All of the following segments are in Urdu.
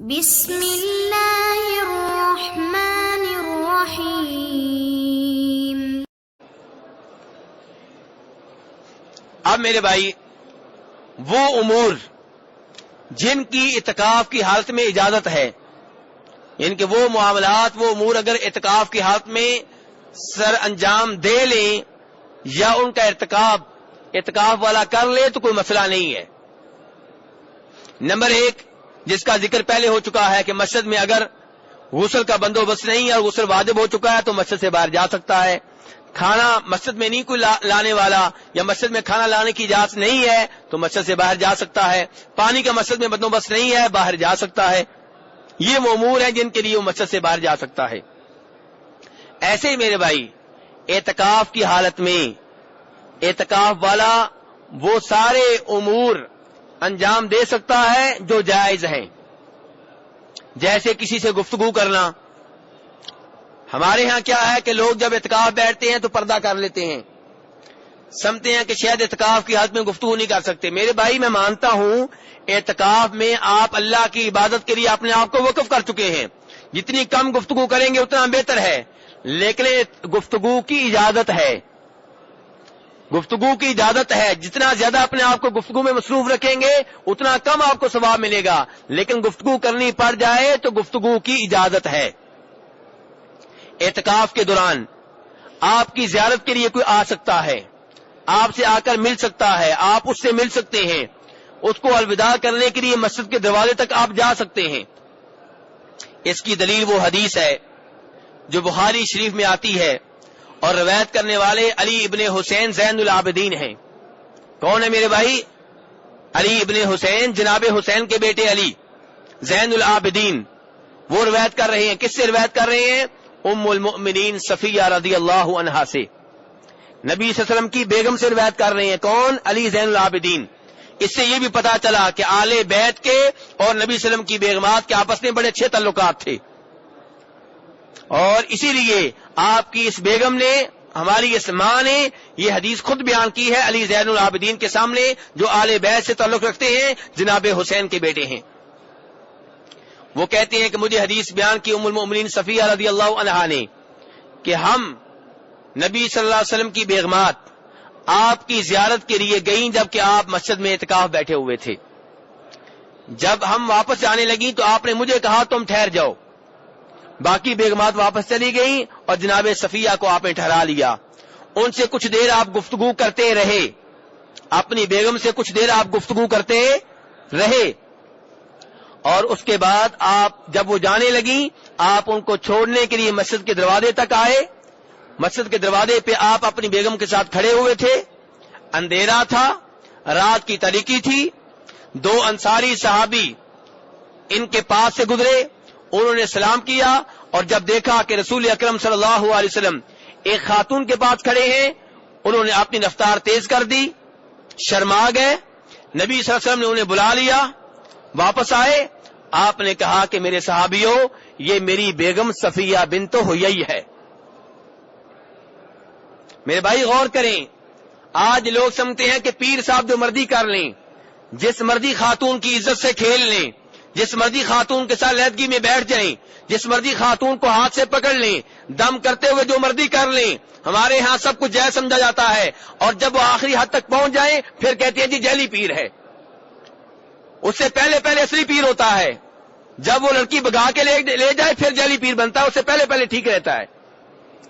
بسم اللہ الرحمن الرحیم۔ اب میرے بھائی وہ امور جن کی اعتکاف کی حالت میں اجازت ہے، ان کے وہ معاملات، وہ امور اگر اعتکاف کی حالت میں سر انجام دے لیں یا ان کا اعتکاف والا کر لے تو کوئی مسئلہ نہیں ہے۔ نمبر ایک، جس کا ذکر پہلے ہو چکا ہے کہ مسجد میں اگر غسل کا بندوبست نہیں ہے اور غسل واجب ہو چکا ہے تو مسجد سے باہر جا سکتا ہے۔ کھانا مسجد میں نہیں کوئی لانے والا یا مسجد میں کھانا لانے کی اجازت نہیں ہے تو مسجد سے باہر جا سکتا ہے۔ پانی کا مسجد میں بندوبست نہیں ہے، باہر جا سکتا ہے۔ یہ وہ امور ہیں جن کے لیے وہ مسجد سے باہر جا سکتا ہے۔ ایسے ہی میرے بھائی اعتکاف کی حالت میں اعتکاف والا وہ سارے امور انجام دے سکتا ہے جو جائز ہیں، جیسے کسی سے گفتگو کرنا۔ ہمارے ہاں کیا ہے کہ لوگ جب اعتکاف بیٹھتے ہیں تو پردہ کر لیتے ہیں، سمجھتے ہیں کہ شاید اعتکاف کی حالت میں گفتگو نہیں کر سکتے۔ میرے بھائی میں مانتا ہوں اعتکاف میں آپ اللہ کی عبادت کے لیے اپنے آپ کو وقف کر چکے ہیں، جتنی کم گفتگو کریں گے اتنا بہتر ہے، لیکن گفتگو کی اجازت ہے، گفتگو کی اجازت ہے۔ جتنا زیادہ اپنے آپ کو گفتگو میں مصروف رکھیں گے اتنا کم آپ کو ثواب ملے گا، لیکن گفتگو کرنی پڑ جائے تو گفتگو کی اجازت ہے۔ اعتکاف کے دوران آپ کی زیارت کے لیے کوئی آ سکتا ہے، آپ سے آ کر مل سکتا ہے، آپ اس سے مل سکتے ہیں، اس کو الوداع کرنے کے لیے مسجد کے دروازے تک آپ جا سکتے ہیں۔ اس کی دلیل وہ حدیث ہے جو بخاری شریف میں آتی ہے اور روایت کرنے والے علی ابن حسین زین العابدین ہیں۔ کون ہے میرے بھائی؟ علی ابن حسین، جناب حسین کے بیٹے علی زین العابدین، وہ روایت کر رہے ہیں۔ کس سے روایت کر رہے ہیں؟ ام المؤمنین صفیہ رضی اللہ عنہا سے، نبی صلی اللہ علیہ وسلم کی بیگم سے روایت کر رہے ہیں۔ کون؟ علی زین العابدین۔ اس سے یہ بھی پتا چلا کہ آل بیت کے اور نبی صلی اللہ علیہ وسلم کی بیگمات کے آپس میں بڑے اچھے تعلقات تھے، اور اسی لیے آپ کی اس بیگم نے، ہماری اس ماں نے یہ حدیث خود بیان کی ہے علی زین العابدین کے سامنے، جو آل بیت سے تعلق رکھتے ہیں، جناب حسین کے بیٹے ہیں۔ وہ کہتے ہیں کہ مجھے حدیث بیان کی ام المؤمنین صفیہ رضی اللہ عنہا نے کہ ہم نبی صلی اللہ علیہ وسلم کی بیگمات آپ کی زیارت کے لیے گئیں جبکہ آپ مسجد میں اعتکاف بیٹھے ہوئے تھے۔ جب ہم واپس جانے لگیں تو آپ نے مجھے کہا تم ٹھہر جاؤ۔ باقی بیگمات واپس چلی گئیں اور جناب صفیہ کو آپ نے ٹھہرا لیا۔ ان سے کچھ دیر آپ گفتگو کرتے رہے، اپنی بیگم سے کچھ دیر آپ گفتگو کرتے رہے، اور اس کے بعد آپ جب وہ جانے لگیں آپ ان کو چھوڑنے کے لیے مسجد کے دروازے تک آئے۔ مسجد کے دروازے پہ آپ اپنی بیگم کے ساتھ کھڑے ہوئے تھے، اندھیرا تھا، رات کی تاریکی تھی۔ دو انصاری صحابی ان کے پاس سے گزرے، انہوں نے سلام کیا، اور جب دیکھا کہ رسول اکرم صلی اللہ علیہ وسلم ایک خاتون کے پاس کھڑے ہیں، انہوں نے اپنی رفتار تیز کر دی، شرما گئے۔ نبی صلی اللہ علیہ وسلم نے انہیں بلا لیا، واپس آئے۔ آپ نے کہا کہ میرے صحابیوں، یہ میری بیگم صفیہ بنت حیی ہے۔ میرے بھائی غور کریں، آج لوگ سمجھتے ہیں کہ پیر صاحب جو مرضی کر لیں، جس مرضی خاتون کی عزت سے کھیل لیں، جس مرضی خاتون کے ساتھ علیحدگی میں بیٹھ جائیں، جس مرضی خاتون کو ہاتھ سے پکڑ لیں، دم کرتے ہوئے جو مرضی کر لیں، ہمارے ہاں سب کچھ جائز سمجھا جاتا ہے، اور جب وہ آخری حد تک پہنچ جائیں پھر کہتے ہیں جی جعلی پیر ہے۔ اس سے پہلے اصلی پیر ہوتا ہے، جب وہ لڑکی بگا کے لے جائے پھر جعلی پیر بنتا ہے، اس سے پہلے ٹھیک رہتا ہے۔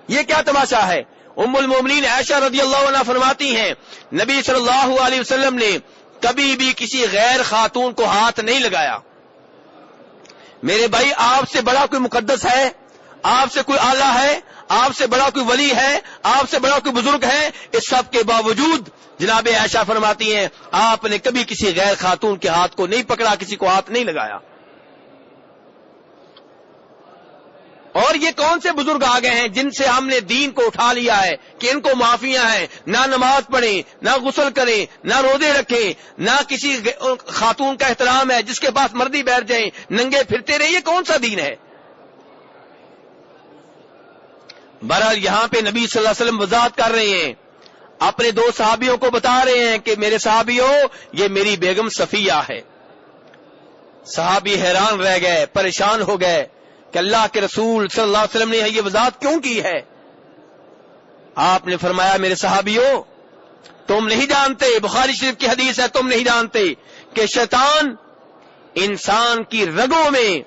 یہ کیا تماشا ہے؟ ام المومنین عائشہ رضی اللہ عنہا فرماتی ہیں نبی صلی اللہ علیہ وسلم نے کبھی بھی کسی غیر خاتون کو ہاتھ نہیں لگایا۔ میرے بھائی آپ سے بڑا کوئی مقدس ہے؟ آپ سے کوئی آلہ ہے؟ آپ سے بڑا کوئی ولی ہے؟ آپ سے بڑا کوئی بزرگ ہے؟ اس سب کے باوجود جناب عائشہ فرماتی ہیں آپ نے کبھی کسی غیر خاتون کے ہاتھ کو نہیں پکڑا، کسی کو ہاتھ نہیں لگایا۔ اور یہ کون سے بزرگ آ گئے ہیں جن سے ہم نے دین کو اٹھا لیا ہے کہ ان کو معافیاں ہیں، نہ نماز پڑھیں، نہ غسل کریں، نہ روزے رکھیں، نہ کسی خاتون کا احترام ہے، جس کے پاس مرضی بیٹھ جائیں، ننگے پھرتے رہے۔ یہ کون سا دین ہے؟ بہرحال یہاں پہ نبی صلی اللہ علیہ وسلم وضاحت کر رہے ہیں، اپنے دو صحابیوں کو بتا رہے ہیں کہ میرے صحابیوں، یہ میری بیگم صفیہ ہے۔ صحابی حیران رہ گئے، پریشان ہو گئے کہ اللہ کے رسول صلی اللہ علیہ وسلم نے یہ وضاحت کیوں کی ہے؟ آپ نے فرمایا میرے صحابیوں، تم نہیں جانتے، بخاری شریف کی حدیث ہے، تم نہیں جانتے کہ شیطان انسان کی رگوں میں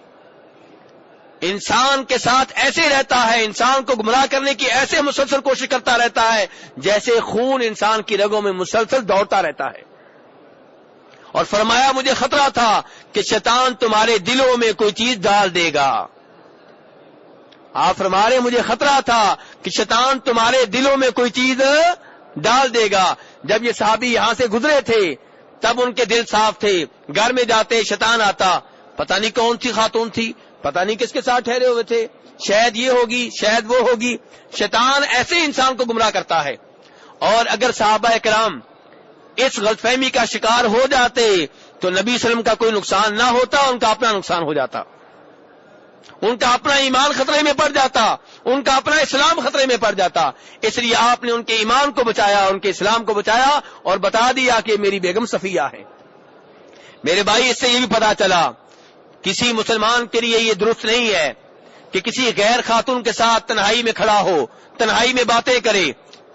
انسان کے ساتھ ایسے رہتا ہے، انسان کو گمراہ کرنے کی ایسے مسلسل کوشش کرتا رہتا ہے جیسے خون انسان کی رگوں میں مسلسل دوڑتا رہتا ہے۔ اور فرمایا مجھے خطرہ تھا کہ شیطان تمہارے دلوں میں کوئی چیز ڈال دے گا۔ آپ فرما رہے مجھے خطرہ تھا کہ شیطان تمہارے دلوں میں کوئی چیز ڈال دے گا۔ جب یہ صحابی یہاں سے گزرے تھے تب ان کے دل صاف تھے، گھر میں جاتے شیطان آتا، پتہ نہیں کون سی خاتون تھی، پتہ نہیں کس کے ساتھ ٹھہرے ہوئے تھے، شاید یہ ہوگی شاید وہ ہوگی۔ شیطان ایسے انسان کو گمراہ کرتا ہے۔ اور اگر صحابہ کرام اس غلط فہمی کا شکار ہو جاتے تو نبی صلی اللہ علیہ وسلم کا کوئی نقصان نہ ہوتا، ان کا اپنا نقصان ہو جاتا، ان کا اپنا ایمان خطرے میں پڑ جاتا، ان کا اپنا اسلام خطرے میں پڑ جاتا۔ اس لیے آپ نے ان کے ایمان کو بچایا، ان کے اسلام کو بچایا اور بتا دیا کہ میری بیگم صفیہ ہے۔ میرے بھائی اس سے یہ بھی پتا چلا کسی مسلمان کے لیے یہ درست نہیں ہے کہ کسی غیر خاتون کے ساتھ تنہائی میں کھڑا ہو، تنہائی میں باتیں کرے،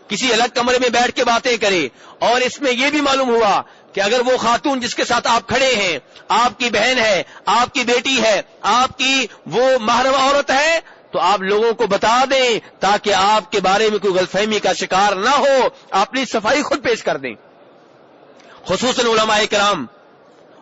کسی الگ کمرے میں بیٹھ کے باتیں کرے۔ اور اس میں یہ بھی معلوم ہوا کہ اگر وہ خاتون جس کے ساتھ آپ کھڑے ہیں آپ کی بہن ہے، آپ کی بیٹی ہے، آپ کی وہ محرم عورت ہے تو آپ لوگوں کو بتا دیں تاکہ آپ کے بارے میں کوئی غلط فہمی کا شکار نہ ہو، اپنی صفائی خود پیش کر دیں۔ خصوصاً علماء کرام،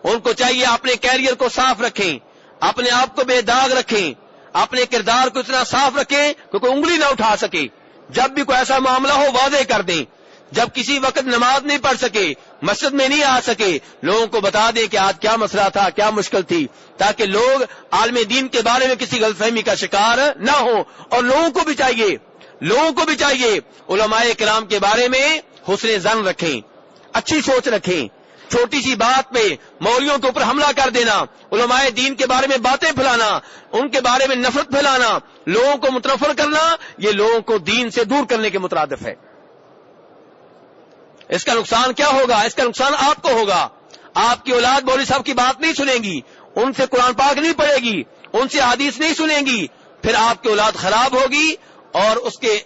ان کو چاہیے اپنے کیریئر کو صاف رکھیں، اپنے آپ کو بے داغ رکھیں، اپنے کردار کو اتنا صاف رکھیں کہ کوئی انگلی نہ اٹھا سکے۔ جب بھی کوئی ایسا معاملہ ہو واضح کر دیں۔ جب کسی وقت نماز نہیں پڑھ سکے، مسجد میں نہیں آ سکے، لوگوں کو بتا دیں کہ آج کیا مسئلہ تھا، کیا مشکل تھی، تاکہ لوگ عالم دین کے بارے میں کسی غلط فہمی کا شکار نہ ہو۔ اور لوگوں کو بھی چاہیے علماء کرام کے بارے میں حسن ظن رکھیں، اچھی سوچ رکھیں۔ چھوٹی سی بات پہ مولویوں کے اوپر حملہ کر دینا، علماء دین کے بارے میں باتیں پھیلانا، ان کے بارے میں نفرت پھیلانا، لوگوں کو متنفر کرنا، یہ لوگوں کو دین سے دور کرنے کے مترادف ہے۔ اس کا نقصان کیا ہوگا؟ اس کا نقصان آپ کو ہوگا۔ آپ کی اولاد مولوی صاحب کی بات نہیں سنیں گی، ان سے قرآن پاک نہیں پڑھے گی، ان سے حدیث نہیں سنیں گی، پھر آپ کی اولاد خراب ہوگی اور اس کے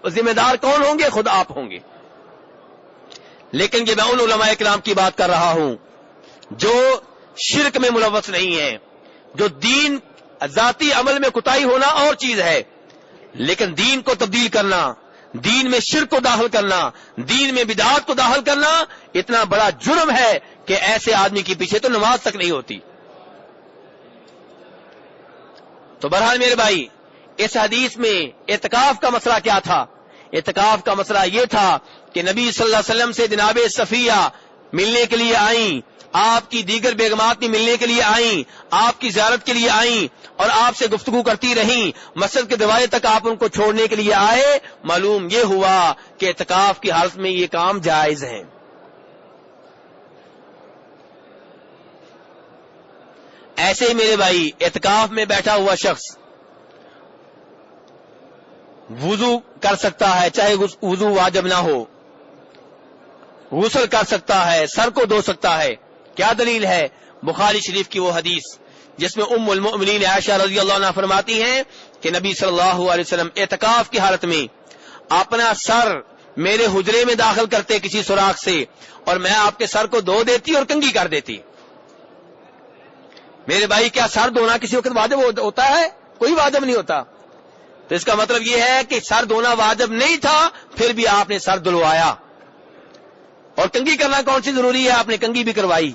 ذمہ دار کون ہوں گے؟ خود آپ ہوں گے۔ لیکن یہ میں ان علماء کرام کی بات کر رہا ہوں جو شرک میں ملوث نہیں ہیں، جو دین ذاتی عمل میں کوتاہی ہونا اور چیز ہے، لیکن دین کو تبدیل کرنا، دین میں شرک کو داخل کرنا، دین میں بدعات کو داخل کرنا اتنا بڑا جرم ہے کہ ایسے آدمی کے پیچھے تو نماز تک نہیں ہوتی۔ تو بہرحال میرے بھائی، اس حدیث میں اعتکاف کا مسئلہ کیا تھا؟ اعتکاف کا مسئلہ یہ تھا کہ نبی صلی اللہ علیہ وسلم سے جناب صفیہ ملنے کے لیے آئیں، آپ کی دیگر بیگمات بھی ملنے کے لیے آئیں، آپ کی زیارت کے لیے آئیں اور آپ سے گفتگو کرتی رہیں، مسجد کے دروازے تک آپ ان کو چھوڑنے کے لیے آئے۔ معلوم یہ ہوا کہ اعتکاف کی حالت میں یہ کام جائز ہے۔ ایسے ہی میرے بھائی، اعتکاف میں بیٹھا ہوا شخص وضو کر سکتا ہے، چاہے وضو واجب نہ ہو، غسل کر سکتا ہے، سر کو دھو سکتا ہے۔ کیا دلیل ہے؟ بخاری شریف کی وہ حدیث جس میں ام المؤمنین عائشہ رضی اللہ عنہا فرماتی ہیں کہ نبی صلی اللہ علیہ وسلم اعتکاف کی حالت میں اپنا سر میرے حجرے میں داخل کرتے کسی سوراخ سے، اور میں آپ کے سر کو دھو دیتی اور کنگھی کر دیتی۔ میرے بھائی، کیا سر دھونا کسی وقت واجب ہوتا ہے؟ کوئی واجب نہیں ہوتا۔ تو اس کا مطلب یہ ہے کہ سر دھونا واجب نہیں تھا، پھر بھی آپ نے سر دھلوایا۔ اور کنگھی کرنا کون سی ضروری ہے؟ آپ نے کنگھی بھی کروائی۔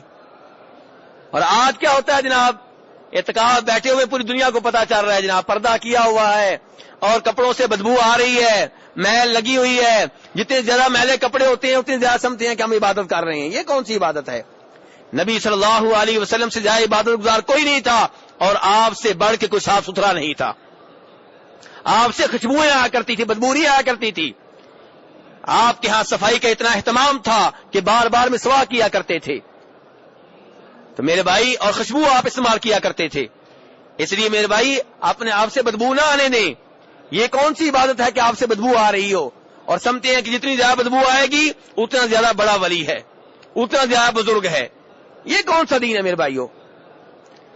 اور آج کیا ہوتا ہے جناب؟ اعتکاف بیٹھے ہوئے پوری دنیا کو پتا چل رہا ہے جناب، پردہ کیا ہوا ہے اور کپڑوں سے بدبو آ رہی ہے، میل لگی ہوئی ہے، جتنے زیادہ میلے کپڑے ہوتے ہیں اتنے زیادہ سمجھتے ہیں کہ ہم عبادت کر رہے ہیں۔ یہ کون سی عبادت ہے؟ نبی صلی اللہ علیہ وسلم سے زیادہ عبادت گزار کوئی نہیں تھا، اور آپ سے بڑھ کے کوئی صاف ستھرا نہیں تھا۔ آپ سے خوشبوئیں آیا کرتی تھی، بدبوری آیا کرتی تھی۔ آپ کے ہاں صفائی کا اتنا اہتمام تھا کہ بار بار مسواک کیا کرتے تھے۔ تو میرے بھائی، اور خوشبو آپ استعمال کیا کرتے تھے۔ اس لیے میرے بھائی، اپنے آپ سے بدبو نہ آنے دیں۔ یہ کون سی عبادت ہے کہ آپ سے بدبو آ رہی ہو اور سمجھتے ہیں کہ جتنی زیادہ بدبو آئے گی اتنا زیادہ بڑا ولی ہے، اتنا زیادہ بزرگ ہے؟ یہ کون سا دین ہے میرے بھائیو؟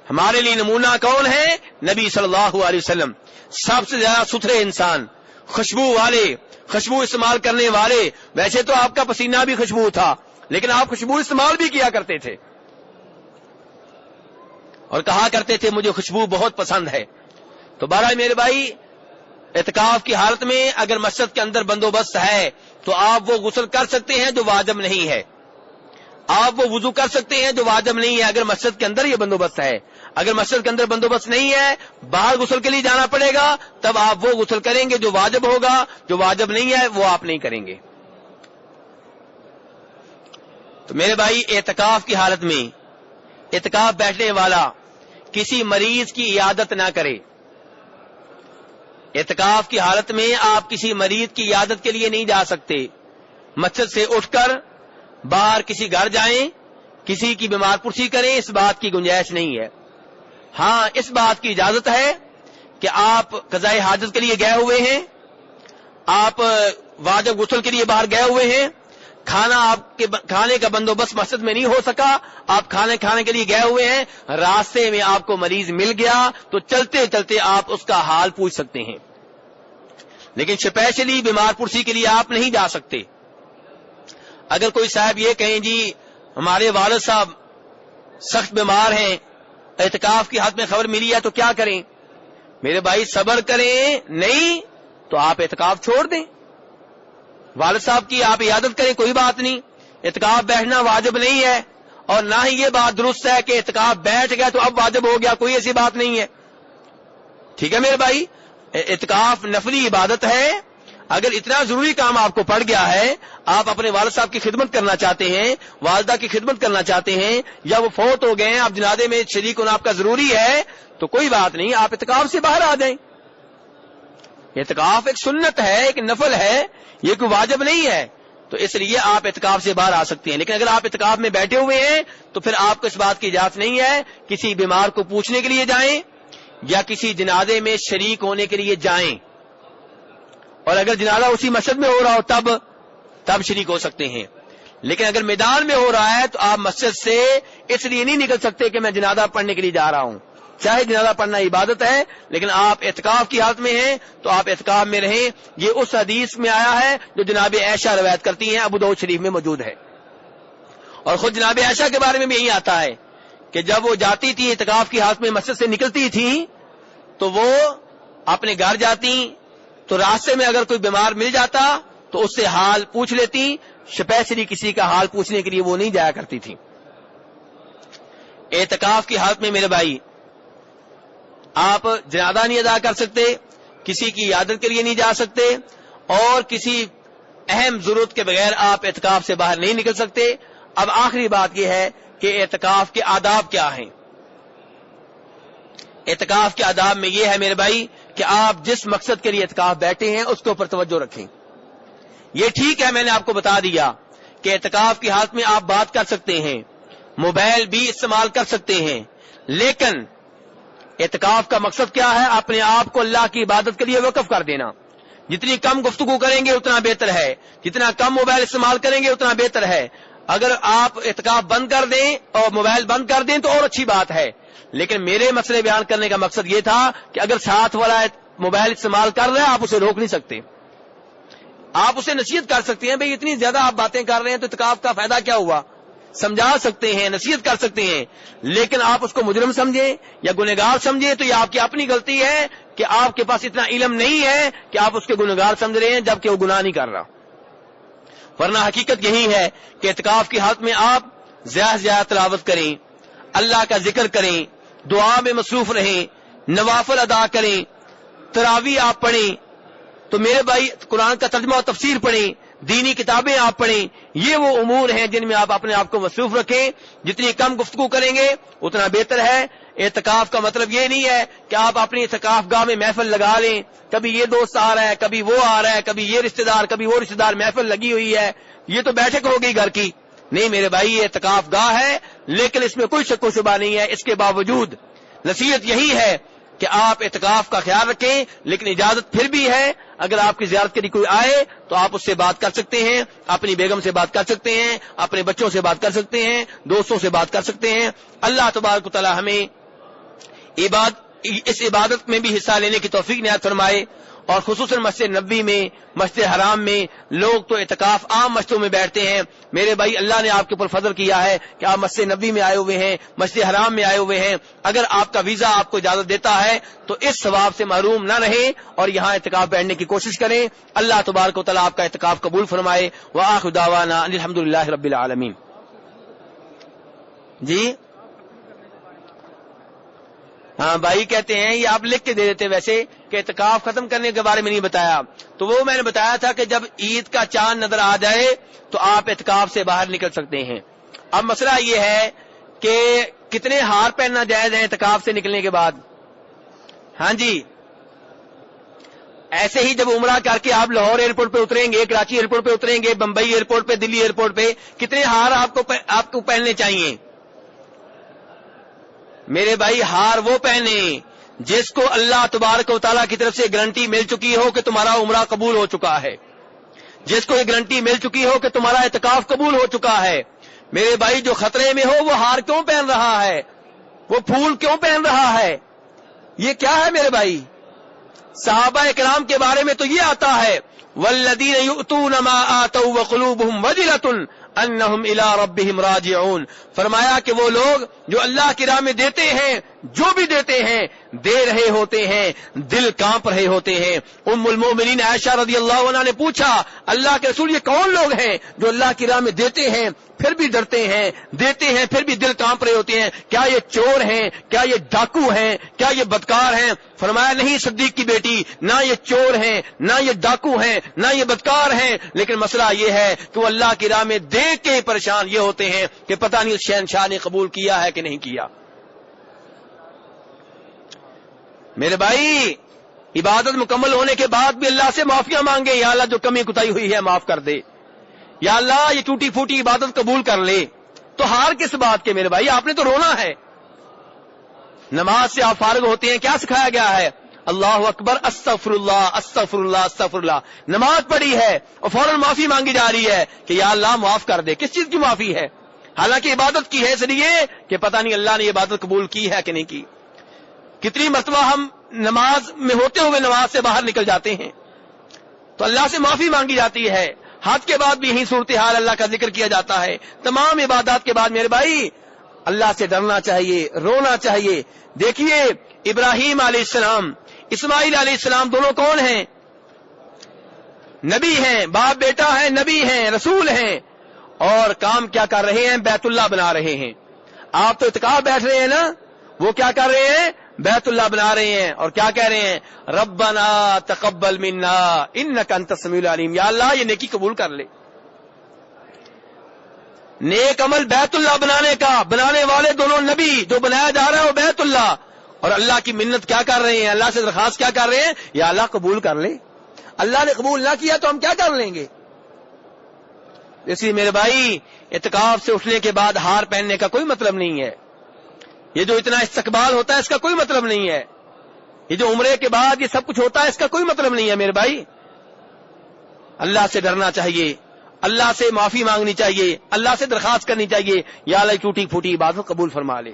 ہمارے لیے نمونہ کون ہے؟ نبی صلی اللہ علیہ وسلم، سب سے زیادہ ستھرے انسان، خوشبو والے، خوشبو استعمال کرنے والے۔ ویسے تو آپ کا پسینہ بھی خوشبو تھا، لیکن آپ خوشبو استعمال بھی کیا کرتے تھے اور کہا کرتے تھے مجھے خوشبو بہت پسند ہے۔ تو بہرحال میرے بھائی، اعتکاف کی حالت میں اگر مسجد کے اندر بندوبست ہے تو آپ وہ غسل کر سکتے ہیں جو واجب نہیں ہے، آپ وہ وضو کر سکتے ہیں جو واجب نہیں ہے اگر مسجد کے اندر یہ بندوبست ہے۔ اگر مسجد کے اندر بندوبست نہیں ہے، باہر غسل کے لیے جانا پڑے گا، تب آپ وہ غسل کریں گے جو واجب ہوگا، جو واجب نہیں ہے وہ آپ نہیں کریں گے۔ تو میرے بھائی، اعتکاف کی حالت میں اعتکاف بیٹھنے والا کسی مریض کی عیادت نہ کرے۔ اعتکاف کی حالت میں آپ کسی مریض کی عیادت کے لیے نہیں جا سکتے۔ مسجد سے اٹھ کر باہر کسی گھر جائیں، کسی کی بیمار پرسی کریں، اس بات کی گنجائش نہیں ہے۔ ہاں، اس بات کی اجازت ہے کہ آپ قضاء حاجت کے لیے گئے ہوئے ہیں، آپ واجب غسل کے لیے باہر گئے ہوئے ہیں، کھانے کا بندوبست مسجد میں نہیں ہو سکا، آپ کھانے کے لیے گئے ہوئے ہیں، راستے میں آپ کو مریض مل گیا تو چلتے چلتے آپ اس کا حال پوچھ سکتے ہیں، لیکن اسپیشلی بیمار پرسی کے لیے آپ نہیں جا سکتے۔ اگر کوئی صاحب یہ کہیں جی ہمارے والد صاحب سخت بیمار ہیں، اعتکاف کی حالت میں خبر ملی ہے تو کیا کریں؟ میرے بھائی، صبر کریں، نہیں تو آپ اعتکاف چھوڑ دیں، والد صاحب کی آپ عیادت کریں، کوئی بات نہیں۔ اعتکاف بیٹھنا واجب نہیں ہے، اور نہ ہی یہ بات درست ہے کہ اعتکاف بیٹھ گیا تو اب واجب ہو گیا، کوئی ایسی بات نہیں ہے۔ ٹھیک ہے میرے بھائی، اعتکاف نفلی عبادت ہے۔ اگر اتنا ضروری کام آپ کو پڑ گیا ہے، آپ اپنے والد صاحب کی خدمت کرنا چاہتے ہیں، والدہ کی خدمت کرنا چاہتے ہیں، یا وہ فوت ہو گئے ہیں، آپ جنازے میں شریک ہونا آپ کا ضروری ہے، تو کوئی بات نہیں، آپ اعتکاف سے باہر آ جائیں۔ اعتکاف ایک سنت ہے، ایک نفل ہے، یہ کوئی واجب نہیں ہے، تو اس لیے آپ اعتکاف سے باہر آ سکتے ہیں۔ لیکن اگر آپ اعتکاف میں بیٹھے ہوئے ہیں تو پھر آپ کو اس بات کی اجازت نہیں ہے کسی بیمار کو پوچھنے کے لیے جائیں یا کسی جنازے میں شریک ہونے کے لیے جائیں، اور اگر جنازہ اسی مسجد میں ہو رہا ہو تب شریک ہو سکتے ہیں۔ لیکن اگر میدان میں ہو رہا ہے تو آپ مسجد سے اس لیے نہیں نکل سکتے کہ میں جنازہ پڑھنے کے لیے جا رہا ہوں، چاہے جنازہ پڑھنا عبادت ہے، لیکن آپ اعتکاف کی حالت میں ہیں تو آپ اعتکاف میں رہیں۔ یہ اس حدیث میں آیا ہے جو جناب عائشہ روایت کرتی ہیں، ابو داؤد شریف میں موجود ہے، اور خود جناب عائشہ کے بارے میں بھی یہی آتا ہے کہ جب وہ جاتی تھی اعتکاف کی حالت میں مسجد سے نکلتی تھی تو وہ اپنے گھر جاتی تو راستے میں اگر کوئی بیمار مل جاتا تو اس سے حال پوچھ لیتی، اسپیشلی کسی کا حال پوچھنے کے لیے وہ نہیں جایا کرتی تھی۔ اعتکاف کی حالت میں میرے بھائی آپ جنازہ نہیں ادا کر سکتے، کسی کی عیادت کے لیے نہیں جا سکتے، اور کسی اہم ضرورت کے بغیر آپ اعتکاف سے باہر نہیں نکل سکتے۔ اب آخری بات یہ ہے کہ اعتکاف کے آداب کیا ہیں۔ اعتکاف کے آداب میں یہ ہے میرے بھائی کہ آپ جس مقصد کے لیے اعتکاف بیٹھے ہیں اس کے اوپر توجہ رکھیں۔ یہ ٹھیک ہے، میں نے آپ کو بتا دیا کہ اعتکاف کی حالت میں آپ بات کر سکتے ہیں، موبائل بھی استعمال کر سکتے ہیں، لیکن اعتکاف کا مقصد کیا ہے؟ اپنے آپ کو اللہ کی عبادت کے لیے وقف کر دینا۔ جتنی کم گفتگو کریں گے اتنا بہتر ہے، جتنا کم موبائل استعمال کریں گے اتنا بہتر ہے۔ اگر آپ اعتکاف بند کر دیں اور موبائل بند کر دیں تو اور اچھی بات ہے، لیکن میرے مسئلے بیان کرنے کا مقصد یہ تھا کہ اگر ساتھ والا موبائل استعمال کر رہا ہے آپ اسے روک نہیں سکتے، آپ اسے نصیحت کر سکتے ہیں، بھئی اتنی زیادہ آپ باتیں کر رہے ہیں تو اعتکاف کا فائدہ کیا ہوا، سمجھا سکتے ہیں، نصیحت کر سکتے ہیں، لیکن آپ اس کو مجرم سمجھیں یا گنہگار سمجھیں تو یہ آپ کی اپنی غلطی ہے کہ آپ کے پاس اتنا علم نہیں ہے کہ آپ اس کے گنہگار سمجھ رہے ہیں جبکہ وہ گناہ نہیں کر رہا۔ ورنہ حقیقت یہی ہے کہ اعتکاف کی حالت میں آپ زیادہ سے زیادہ تلاوت کریں، اللہ کا ذکر کریں، دعا میں مصروف رہیں، نوافل ادا کریں، تراویح آپ پڑھیں، تو میرے بھائی قرآن کا ترجمہ و تفسیر پڑھیں، دینی کتابیں آپ پڑھیں، یہ وہ امور ہیں جن میں آپ اپنے آپ کو مصروف رکھیں۔ جتنی کم گفتگو کریں گے اتنا بہتر ہے۔ اعتکاف کا مطلب یہ نہیں ہے کہ آپ اپنی اعتکاف گاہ میں محفل لگا لیں، کبھی یہ دوست آ رہا ہے، کبھی وہ آ رہا ہے، کبھی یہ رشتہ دار، کبھی وہ رشتہ دار، محفل لگی ہوئی ہے، یہ تو بیٹھک ہو گئی گھر کی۔ نہیں میرے بھائی، یہ اعتکاف گاہ ہے، لیکن اس میں کوئی شک و شبہ نہیں ہے۔ اس کے باوجود نصیحت یہی ہے کہ آپ اعتکاف کا خیال رکھیں، لیکن اجازت پھر بھی ہے اگر آپ کی زیارت کے لیے کوئی آئے تو آپ اس سے بات کر سکتے ہیں، اپنی بیگم سے بات کر سکتے ہیں، اپنے بچوں سے بات کر سکتے ہیں، دوستوں سے بات کر سکتے ہیں۔ اللہ تبارک و تعالی ہمیں اس عبادت میں بھی حصہ لینے کی توفیق عنایت فرمائے، اور خصوصاً مسجد نبوی میں، مسجد حرام میں لوگ تو اعتکاف عام مسجدوں میں بیٹھتے ہیں، میرے بھائی اللہ نے آپ کے اوپر فضل کیا ہے کہ آپ مسجد نبوی میں آئے ہوئے ہیں، مسجد حرام میں آئے ہوئے ہیں، اگر آپ کا ویزا آپ کو اجازت دیتا ہے تو اس ثواب سے محروم نہ رہیں اور یہاں اعتکاف بیٹھنے کی کوشش کریں۔ اللہ تبارک و تعالیٰ آپ کا اعتکاف قبول فرمائے۔ وآخر دعوانا ان الحمدللہ رب العالمین۔ جی ہاں بھائی کہتے ہیں یہ آپ لکھ کے دے دیتے ویسے کہ اعتکاف ختم کرنے کے بارے میں نہیں بتایا، تو وہ میں نے بتایا تھا کہ جب عید کا چاند نظر آ جائے تو آپ اعتکاف سے باہر نکل سکتے ہیں۔ اب مسئلہ یہ ہے کہ کتنے ہار پہننا جائز ہے اعتکاف سے نکلنے کے بعد؟ ہاں جی، ایسے ہی جب عمرہ کر کے آپ لاہور ایئرپورٹ پہ اتریں گے، کراچی ایئرپورٹ پہ اتریں گے، بمبئی ایئرپورٹ پہ، دلی ایئرپورٹ پہ، کتنے ہار آپ کو پہننے چاہیے؟ میرے بھائی ہار وہ پہنے جس کو اللہ تبارک و تعالیٰ کی طرف سے گارنٹی مل چکی ہو کہ تمہارا عمرہ قبول ہو چکا ہے، جس کو یہ گارنٹی مل چکی ہو کہ تمہارا اعتکاف قبول ہو چکا ہے۔ میرے بھائی جو خطرے میں ہو وہ ہار کیوں پہن رہا ہے، وہ پھول کیوں پہن رہا ہے، یہ کیا ہے میرے بھائی؟ صحابہ کرام کے بارے میں تو یہ آتا ہے والذین یؤتون ما آتوا وقلوبهم وجلۃ انہم الی ربہم راجعون، فرمایا کہ وہ لوگ جو اللہ کی راہ میں دیتے ہیں، جو بھی دیتے ہیں، دے رہے ہوتے ہیں، دل کانپ رہے ہوتے ہیں۔ ام المومنین عائشہ رضی اللہ عنہا نے پوچھا اللہ کے رسول یہ کون لوگ ہیں جو اللہ کی راہ میں دیتے ہیں پھر بھی ڈرتے ہیں، دیتے ہیں پھر بھی دل کانپ رہے ہوتے ہیں؟ کیا یہ چور ہیں؟ کیا یہ ڈاکو ہیں؟ کیا یہ بدکار ہیں؟ فرمایا نہیں صدیق کی بیٹی، نہ یہ چور ہیں، نہ یہ ڈاکو ہیں، نہ یہ بدکار ہیں، لیکن مسئلہ یہ ہے کہ وہ اللہ کی راہ میں دے کے پریشان یہ ہوتے ہیں کہ پتہ نہیں اس شہنشاہ نے قبول کیا ہے کہ نہیں کیا۔ میرے بھائی عبادت مکمل ہونے کے بعد بھی اللہ سے معافیاں مانگے، یا اللہ جو کمی کوتاہی ہوئی ہے معاف کر دے، یا اللہ یہ ٹوٹی پھوٹی عبادت قبول کر لے۔ تو ہار کس بات کے میرے بھائی؟ آپ نے تو رونا ہے۔ نماز سے آپ فارغ ہوتے ہیں، کیا سکھایا گیا ہے؟ اللہ اکبر، استغفر اللہ، استغفر اللہ، استغفر اللہ۔ نماز پڑھی ہے اور فوراً معافی مانگی جا رہی ہے کہ یا اللہ معاف کر دے۔ کس چیز کی معافی ہے؟ حالانکہ عبادت کی ہے، اس لیے کہ پتہ نہیں اللہ نے یہ عبادت قبول کی ہے کہ نہیں کی۔ کتنی مرتبہ ہم نماز میں ہوتے ہوئے نماز سے باہر نکل جاتے ہیں تو اللہ سے معافی مانگی جاتی ہے۔ حج کے بعد بھی یہی صورتحال، اللہ کا ذکر کیا جاتا ہے۔ تمام عبادات کے بعد میرے بھائی اللہ سے ڈرنا چاہیے، رونا چاہیے۔ دیکھیے ابراہیم علیہ السلام، اسماعیل علیہ السلام دونوں کون ہیں؟ نبی ہیں، باپ بیٹا ہیں، نبی ہیں، رسول ہیں، اور کام کیا کر رہے ہیں؟ بیت اللہ بنا رہے ہیں۔ آپ تو اعتکاف بیٹھ رہے ہیں نا، وہ کیا کر رہے ہیں؟ بیت اللہ بنا رہے ہیں، اور کیا کہہ رہے ہیں؟ ربنا تقبل منا انک انت السمیع العلیم، یا اللہ یہ نیکی قبول کر لے۔ نیک عمل بیت اللہ بنانے کا، بنانے والے دونوں نبی، جو بنایا جا رہا ہے وہ بیت اللہ، اور اللہ کی منت کیا کر رہے ہیں؟ اللہ سے درخواست کیا کر رہے ہیں؟ یا اللہ قبول کر لے۔ اللہ نے قبول نہ کیا تو ہم کیا کر لیں گے؟ اس لیے میرے بھائی اعتکاف سے اٹھنے کے بعد ہار پہننے کا کوئی مطلب نہیں ہے، یہ جو اتنا استقبال ہوتا ہے اس کا کوئی مطلب نہیں ہے، یہ جو عمرے کے بعد یہ سب کچھ ہوتا ہے اس کا کوئی مطلب نہیں ہے۔ میرے بھائی اللہ سے ڈرنا چاہیے، اللہ سے معافی مانگنی چاہیے، اللہ سے درخواست کرنی چاہیے، یا اللہ ٹوٹی پھوٹی عبادت قبول فرما لے۔